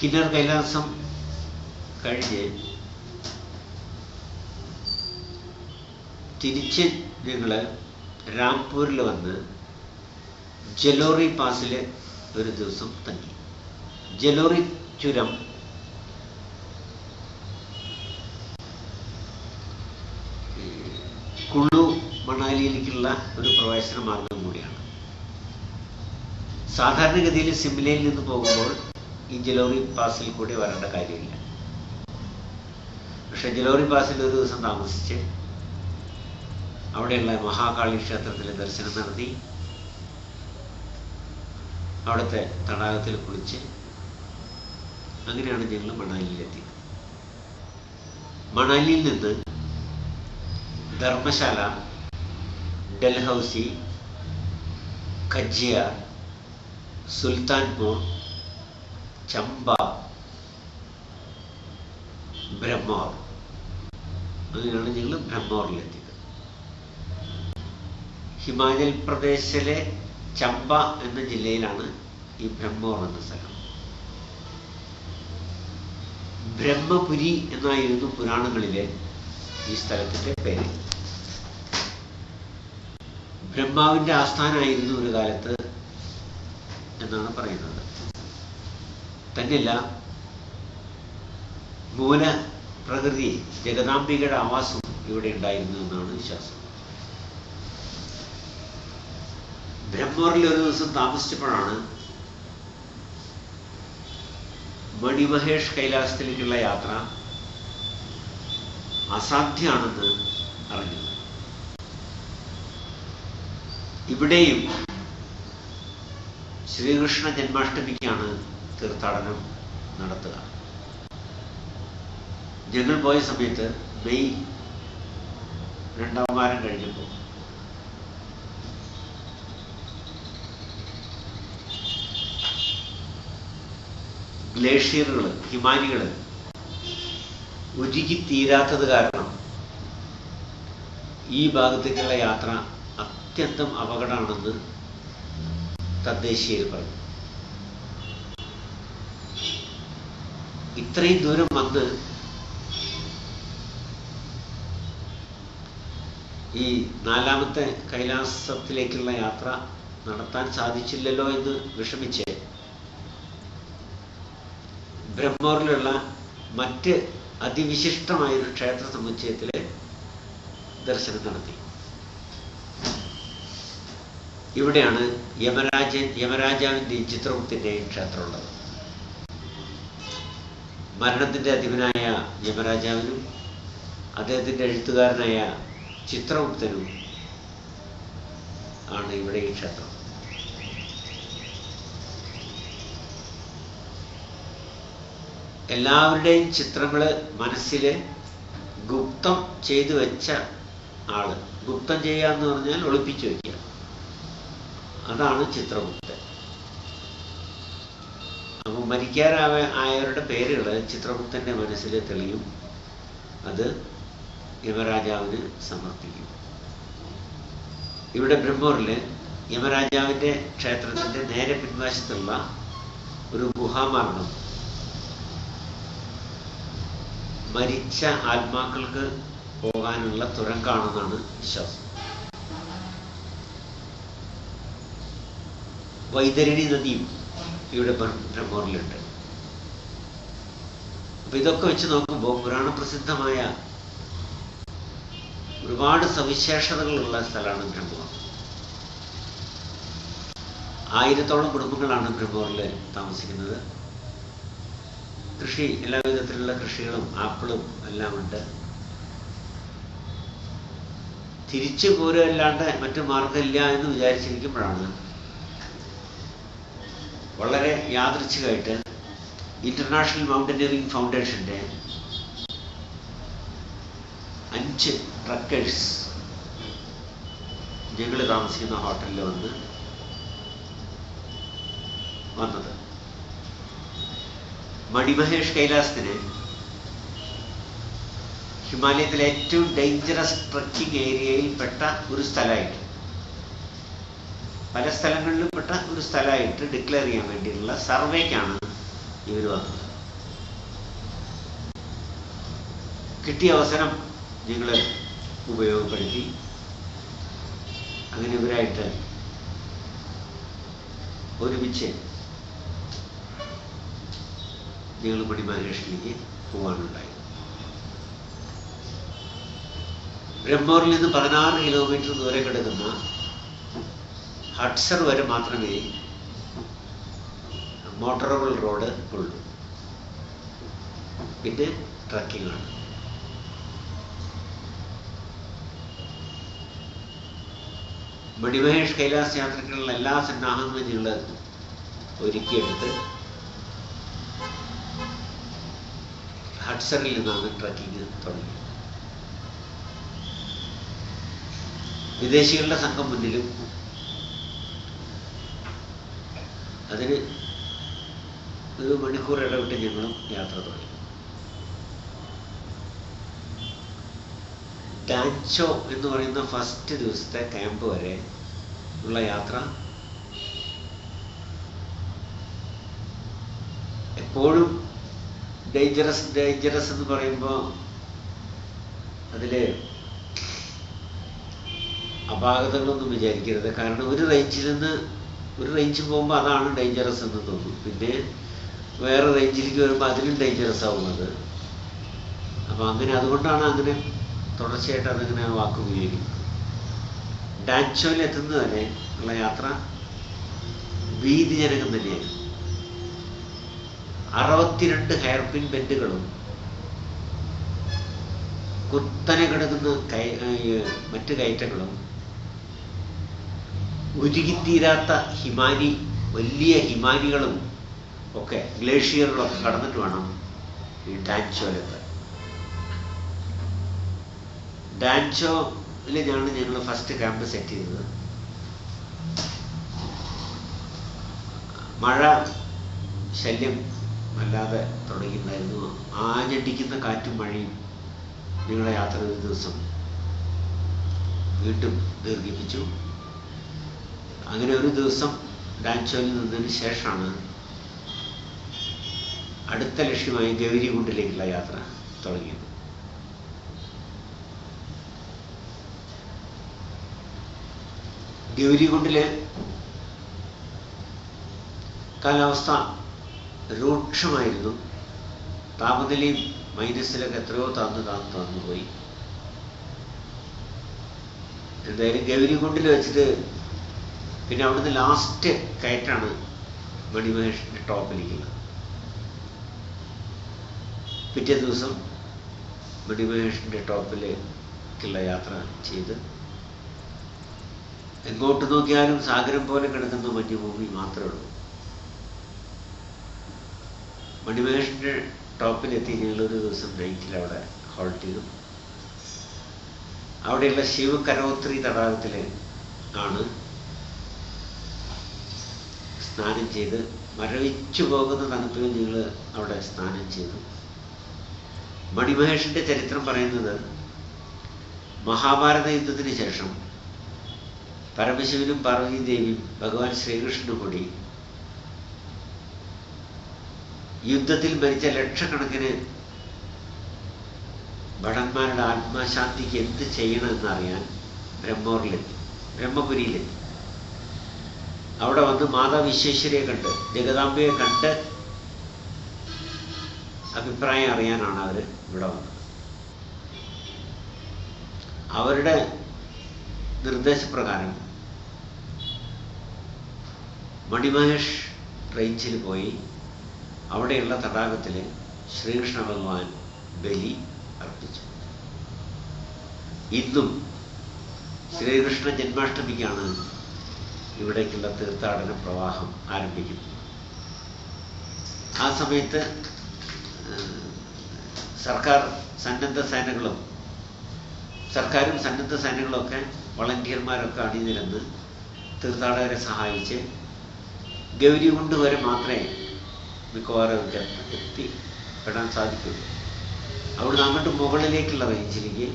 കിന്നർ കൈലാസം കഴിഞ്ഞ് തിരിച്ച് ഞങ്ങൾ രാംപൂരിൽ വന്ന് ജലോറി പാസിൽ ഒരു ദിവസം തങ്ങി. ജലോറി ചുരം കുളു മണാലിയിലേക്കുള്ള ഒരു പ്രവേശന മാർഗം കൂടിയാണ്. സാധാരണഗതിയിൽ സിംലയിൽ നിന്ന് പോകുമ്പോൾ ഈ ജലോറി പാസിൽ കൂടി വരേണ്ട കാര്യമില്ല. പക്ഷെ ജലോറി പാസിൽ ഒരു ദിവസം താമസിച്ച് അവിടെയുള്ള മഹാകാളി ക്ഷേത്രത്തിലെ ദർശനം നടത്തി, അവിടുത്തെ തടാകത്തിൽ കുളിച്ച് അങ്ങനെയാണ് ഞങ്ങൾ മണാലിയിലെത്തിയത്. മണാലിയിൽ നിന്ന് ധർമ്മശാല, ഡൽഹൌസി, ഖജിയാർ, സുൽത്താൻപൂർ, ചമ്പ, ബ്രഹ്മോർ, അങ്ങനെയാണ് ഞങ്ങൾ ബ്രഹ്മോറിലെത്തിയത്. ഹിമാചൽ പ്രദേശിലെ ചമ്പ എന്ന ജില്ലയിലാണ് ഈ ബ്രഹ്മോർ എന്ന സ്ഥലം. ബ്രഹ്മപുരി എന്നായിരുന്നു പുരാണങ്ങളിലെ ഈ സ്ഥലത്തിന്റെ പേര്. ബ്രഹ്മാവിന്റെ ആസ്ഥാനമായിരുന്നു ഒരു കാലത്ത് എന്നാണ് പറയുന്നത്. തന്നെയല്ല, മൂല പ്രകൃതി ജഗദാംബികയുടെ ആവാസം ഇവിടെ ഉണ്ടായിരുന്നു എന്നാണ് വിശ്വാസം. ബ്രഹ്മോറിൽ ഒരു ദിവസം താമസിച്ചപ്പോഴാണ് മണിമഹേഷ് കൈലാസത്തിലേക്കുള്ള യാത്ര അസാധ്യമാണെന്ന് അറിഞ്ഞത്. ഇവിടെയും ശ്രീകൃഷ്ണ ജന്മാഷ്ടമിക്കാണ് തീർത്ഥാടനം നടത്തുക. ഞങ്ങൾ പോയ സമയത്ത് മെയ് 2ാം വാരം കഴിഞ്ഞപ്പോൾ ഗ്ലേഷ്യറുകൾ, ഹിമാനികൾ ഉരുകിത്തീരാത്തത് കാരണം ഈ ഭാഗത്തേക്കുള്ള യാത്ര അത്യന്തം അപകടമാണെന്ന് തദ്ദേശീയർ പറഞ്ഞു. ഇത്രയും ദൂരം വന്ന് ഈ 4ാമത്തെ കൈലാസത്തിലേക്കുള്ള യാത്ര നടത്താൻ സാധിച്ചില്ലല്ലോ എന്ന് വിഷമിച്ച് ബ്രഹ്മോറിലുള്ള മറ്റ് അതിവിശിഷ്ടമായൊരു ക്ഷേത്ര സമുച്ചയത്തിലെ ദർശനം നടത്തി. ഇവിടെയാണ് യമരാജാവിൻ്റെയും ചിത്രഗുപ്തൻ്റെയും ക്ഷേത്രമുള്ളത്. മരണത്തിൻ്റെ അധിപനായ യമരാജാവിനും അദ്ദേഹത്തിൻ്റെ എഴുത്തുകാരനായ ചിത്രഗുപ്തനും ആണ് ഇവിടെ ഈ ക്ഷേത്രം. എല്ലാവരുടെയും ചിത്രങ്ങൾ മനസ്സിൽ ഗുപ്തം ചെയ്തു വെച്ച ആള്. ഗുപ്തം ചെയ്യുക എന്ന് പറഞ്ഞാൽ ഒളിപ്പിച്ചു വയ്ക്കുക, അതാണ് ചിത്രഗുപ്തൻ. അപ്പോൾ മരിക്കാറായവരുടെ പേരുകൾ ചിത്രഗുപ്തൻ്റെ മനസ്സിൽ തെളിയും. അത് യമരാജാവിന് സമർപ്പിക്കും. ഇവിടെ ബ്രഹ്മോറിൽ യമരാജാവിൻ്റെ ക്ഷേത്രത്തിൻ്റെ നേരെ പിൻവശത്തുള്ള ഒരു ഗുഹാമാർഗം മരിച്ച ആത്മാക്കൾക്ക് പോകാനുള്ള തുരങ്കാണെന്നാണ് വിശ്വാസം. വൈതരണി നദിയും ഇവിടെ ബ്രഹ്മോറിലുണ്ട്. അപ്പൊ ഇതൊക്കെ വെച്ച് നോക്കുമ്പോൾ പുരാണപ്രസിദ്ധമായ ഒരുപാട് സവിശേഷതകളുള്ള സ്ഥലമാണ് ബ്രഹ്മോർ. 1000-ഓളം കുടുംബങ്ങളാണ് ബ്രഹ്മോറിൽ താമസിക്കുന്നത്. കൃഷി, എല്ലാവിധത്തിലുള്ള കൃഷികളും ആപ്പിളും എല്ലാം ഉണ്ട്. തിരിച്ചു പോരല്ലാണ്ട് മറ്റു മാർഗമില്ല എന്ന് വിചാരിച്ചിരിക്കുമ്പോഴാണ് വളരെ യാദൃച്ഛികമായിട്ട് ഇന്റർനാഷണൽ മൗണ്ടനിയറിംഗ് ഫൗണ്ടേഷന്റെ 5 ട്രക്കേഴ്സ് ഞങ്ങൾ താമസിക്കുന്ന ഹോട്ടലിൽ വന്നത്. മണിമഹേഷ് കൈലാസത്തിന് ഹിമാലയത്തിലെ ഏറ്റവും ഡേഞ്ചറസ് ട്രക്കിംഗ് ഏരിയയിൽ പെട്ട ഒരു സ്ഥലമായിട്ട്, പല സ്ഥലങ്ങളിലും പെട്ട ഒരു സ്ഥലമായിട്ട് ഡിക്ലെയർ ചെയ്യാൻ വേണ്ടിയിട്ടുള്ള സർവേക്കാണ് ഇവർ വന്നത്. കിട്ടിയ അവസരം നിങ്ങൾ ഉപയോഗപ്പെടുത്തി. അങ്ങനെ ഇവരായിട്ട് ഒരുമിച്ച് ഞങ്ങൾ മണിമഹേഷിലേക്ക് പോകാനുണ്ടായി. ബ്രഹ്മോറിൽ നിന്ന് 16 കിലോമീറ്റർ ദൂരെ കിടക്കുന്ന ഹഡ്സർ വരെ മാത്രമേ മോട്ടോറബിൾ റോഡ് ഉള്ളൂ. പിന്നെ ട്രക്കിംഗ് ആണ്. മണിമഹേഷ് കൈലാസ് യാത്രയ്ക്കുള്ള എല്ലാ സന്നാഹങ്ങളും ഞങ്ങൾ ഒരുക്കിയെടുത്ത് ഹഡ്സറിൽ നിന്നാണ് ട്രക്കിംഗ് തുടങ്ങിയത്. വിദേശികളുടെ സംഘം മുന്നിലും അതിന് 1 മണിക്കൂർ ഇടവിട്ട് ഞങ്ങളും യാത്ര തുടങ്ങി. ഡാൻചോ എന്ന് പറയുന്ന ഫസ്റ്റ് ദിവസത്തെ ക്യാമ്പ് വരെ ഉള്ള യാത്ര എപ്പോഴും ഡേഞ്ചറസ് എന്ന് പറയുമ്പോൾ അതിൽ അപാകതകളൊന്നും വിചാരിക്കരുത്. കാരണം ഒരു റേഞ്ചിൽ നിന്ന് ഒരു റേഞ്ച് പോകുമ്പോൾ അതാണ് ഡേഞ്ചറസ് എന്ന് തോന്നും. പിന്നെ വേറെ റേഞ്ചിലേക്ക് വരുമ്പോൾ അതിലും ഡേഞ്ചറസ് ആവുന്നത്. അപ്പം അങ്ങനെ അതുകൊണ്ടാണ് അങ്ങനെ തുടർച്ചയായിട്ട് അതിങ്ങനെ വാക്ക് ഉപയോഗിക്കുന്നത്. ഡാൻചോയിൽ എത്തുന്നത് വരെ ഉള്ള യാത്ര ഭീതിജനകം തന്നെയാണ്. 62 ഹെയർപിൻ ബെൻഡുകളും കുത്തനെ കിടക്കുന്ന മറ്റു കയറ്റങ്ങളും ഉരുകിത്തീരാത്ത വലിയ ഹിമാനികളും ഒക്കെ ഗ്ലേഷ്യറുകളൊക്കെ കടന്നിട്ട് വേണം ഈ ഡാൻചോയിലെത്താൻ. ഡാൻചോയിൽ ഞങ്ങൾ ഫസ്റ്റ് ക്യാമ്പ് സെറ്റ് ചെയ്തത്. മഴ ശല്യം വല്ലാതെ തുടങ്ങിയിട്ടുണ്ടായിരുന്നു. ആഞ്ഞടിക്കുന്ന കാറ്റും മഴയും ഞങ്ങളുടെ യാത്ര ഒരു ദിവസം വീണ്ടും ദീർഘിപ്പിച്ചു. അങ്ങനെ ഒരു ദിവസം ഡാൻചോയിൽ നിന്നതിന് ശേഷമാണ് അടുത്ത ലക്ഷ്യമായി ഗൗരികുണ്ടിലേക്കുള്ള യാത്ര തുടങ്ങിയത്. ഗൗരികുണ്ടിലെ കാലാവസ്ഥ രൂക്ഷമായിരുന്നു. താപനിലയും മൈനസിലൊക്കെ എത്രയോ താന്നു പോയി. എന്തായാലും ഗൗരികുണ്ടിൽ വെച്ചിട്ട് പിന്നെ അവിടുന്ന് ലാസ്റ്റ് കയറ്റാണ് മണിമഹേഷിൻ്റെ ടോപ്പിലേക്കുള്ളത്. പിറ്റേ ദിവസം മണിമഹേഷിൻ്റെ ടോപ്പിലേക്കുള്ള യാത്ര ചെയ്ത് എങ്ങോട്ട് നോക്കിയാലും സാഗരം പോലെ കിടക്കുന്ന മഞ്ഞുഭൂമി മാത്രമേ ഉള്ളൂ. മണിമഹേഷിൻ്റെ ടോപ്പിലെത്തി ഞങ്ങളൊരു ദിവസം നൈറ്റിൽ അവിടെ ഹോൾട്ട് ചെയ്തു. അവിടെയുള്ള ശിവകരോത്രി തടാകത്തിൽ ആണ് സ്നാനം ചെയ്ത് മരവിച്ചു പോകുന്ന തണുപ്പിൽ ഞങ്ങൾ അവിടെ സ്നാനം ചെയ്തു. മണിമഹേഷിൻ്റെ ചരിത്രം പറയുന്നത് മഹാഭാരത യുദ്ധത്തിന് ശേഷം പരമശിവനും പാർവതീദേവിയും ഭഗവാൻ ശ്രീകൃഷ്ണനും കൂടി യുദ്ധത്തിൽ മരിച്ച ലക്ഷക്കണക്കിന് ഭടന്മാരുടെ ആത്മശാന്തിക്ക് എന്ത് ചെയ്യണമെന്നറിയാൻ ബ്രഹ്മപുരിയിലെത്തി. അവിടെ വന്ന് മാതാ വിശ്വേശ്വരിയെ കണ്ട് ജഗദാംബയെ കണ്ട് അഭിപ്രായം അറിയാനാണ് അവർ ഇവിടെ വന്നത്. അവരുടെ നിർദ്ദേശപ്രകാരം മണിമഹേഷ് റേഞ്ചിൽ പോയി അവിടെയുള്ള തടാകത്തിൽ ശ്രീകൃഷ്ണ ഭഗവാൻ ബലി അർപ്പിച്ചു. ഇന്നും ശ്രീകൃഷ്ണ ജന്മാഷ്ടമിക്കാണ് ഇവിടേക്കുള്ള തീർത്ഥാടന പ്രവാഹം ആരംഭിക്കുന്നത്. ആ സമയത്ത് സർക്കാരും സന്നദ്ധ സേനകളൊക്കെ വളണ്ടിയർമാരൊക്കെ അണിനിരന്ന് തീർത്ഥാടകരെ സഹായിച്ച് ഗൗരികുണ്ട് വരെ മാത്രമേ മിക്കവാറും എത്തിപ്പെടാൻ സാധിക്കുള്ളൂ. അവിടുന്ന് അങ്ങോട്ട് മുകളിലേക്കുള്ള റേഞ്ചിലേക്ക്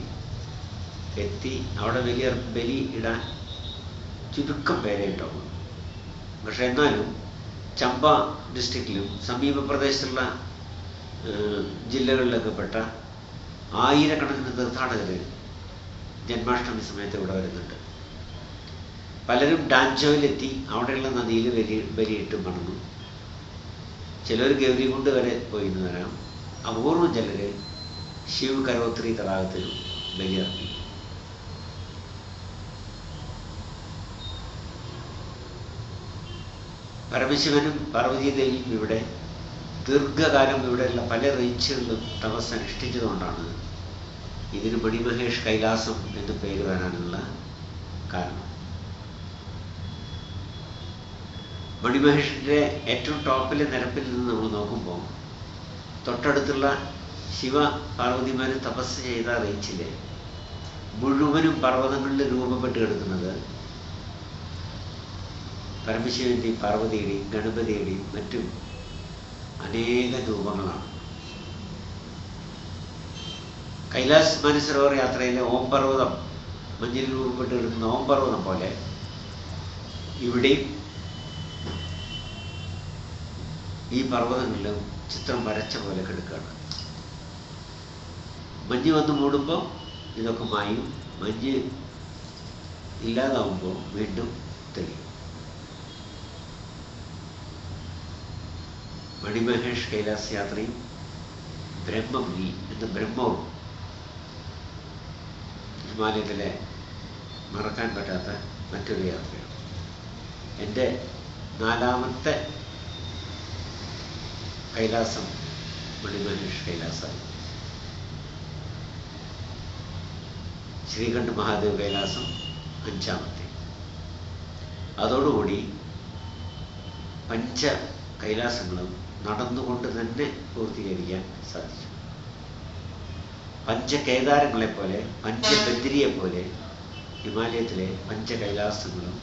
എത്തി അവിടെ വലിയ ബലി ഇടാൻ ചുരുക്കം പേരെ ഉണ്ടാവും. പക്ഷെ എന്നാലും ചമ്പ ഡിസ്ട്രിക്റ്റിലും സമീപ പ്രദേശത്തുള്ള ജില്ലകളിലൊക്കെ പെട്ട ആയിരക്കണക്കിന് തീർത്ഥാടകർ ജന്മാഷ്ടമി സമയത്ത് ഇവിടെ വരുന്നുണ്ട്. പലരും ഡാൻജോയിലെത്തി അവിടെയുള്ള നദിയിൽ ബലിയിട്ട് മടങ്ങും. ചിലർ ഗൗരികുണ്ട് വരെ പോയി എന്ന് വരാം. അപൂർവം ചിലർ ശിവ് കരോത്രി തടാകത്തിലും ബലിയർപ്പിക്കും. പരമശിവനും പാർവതീദേവിയും ഇവിടെ ദീർഘകാലം ഇവിടെയുള്ള പല റേഞ്ചുകളിലും തപസ് അനുഷ്ഠിച്ചതുകൊണ്ടാണ് ഇതിന് മണിമഹേഷ് കൈലാസം എന്ന് പേര് വരാനുള്ള കാരണം. മണിമഹേഷിൻ്റെ ഏറ്റവും ടോപ്പിലെ നിരപ്പിൽ നിന്ന് നമ്മൾ നോക്കുമ്പോൾ തൊട്ടടുത്തുള്ള ശിവ പാർവതിമാർ തപസ് ചെയ്ത റേഞ്ചിലെ മുഴുവനും പർവ്വതങ്ങളിൽ രൂപപ്പെട്ട് കിടക്കുന്നത് പരമശിവന്റെയും പാർവതിയുടെയും ഗണപതിയുടെയും മറ്റും അനേക രൂപങ്ങളാണ്. കൈലാസ് മാനസരോവർ യാത്രയിലെ ഓംപർവ്വതം മഞ്ഞിൽ രൂപപ്പെട്ട് കിടക്കുന്ന ഓംപർവ്വതം പോലെ ഇവിടെയും ഈ പർവ്വതങ്ങളിലും ചിത്രം വരച്ച പോലെ കിടക്കുകയാണ്. മഞ്ഞ് വന്ന് മൂടുമ്പോൾ ഇതൊക്കെ മായും, മഞ്ഞ് ഇല്ലാതാവുമ്പോൾ വീണ്ടും തെളിയും. മണിമഹേഷ് കൈലാസ് യാത്രയും ബ്രഹ്മമുനി എന്ന ബ്രഹ്മവും ഹിമാലയത്തിലെ മറക്കാൻ പറ്റാത്ത മറ്റൊരു യാത്രയാണ്. എൻ്റെ 4ാമത്തെ കൈലാസം മണിമഹേഷ് കൈലാസമായി. ശ്രീകണ്ഠ മഹാദേവ് കൈലാസം 5ാമത്തെ. അതോടുകൂടി 5 കൈലാസങ്ങളും നടന്നുകൊണ്ട് തന്നെ പൂർത്തീകരിക്കാൻ സാധിച്ചു. 5 കേദാരങ്ങളെപ്പോലെ 5 ബദ്രിയെ പോലെ ഹിമാലയത്തിലെ 5 കൈലാസങ്ങളും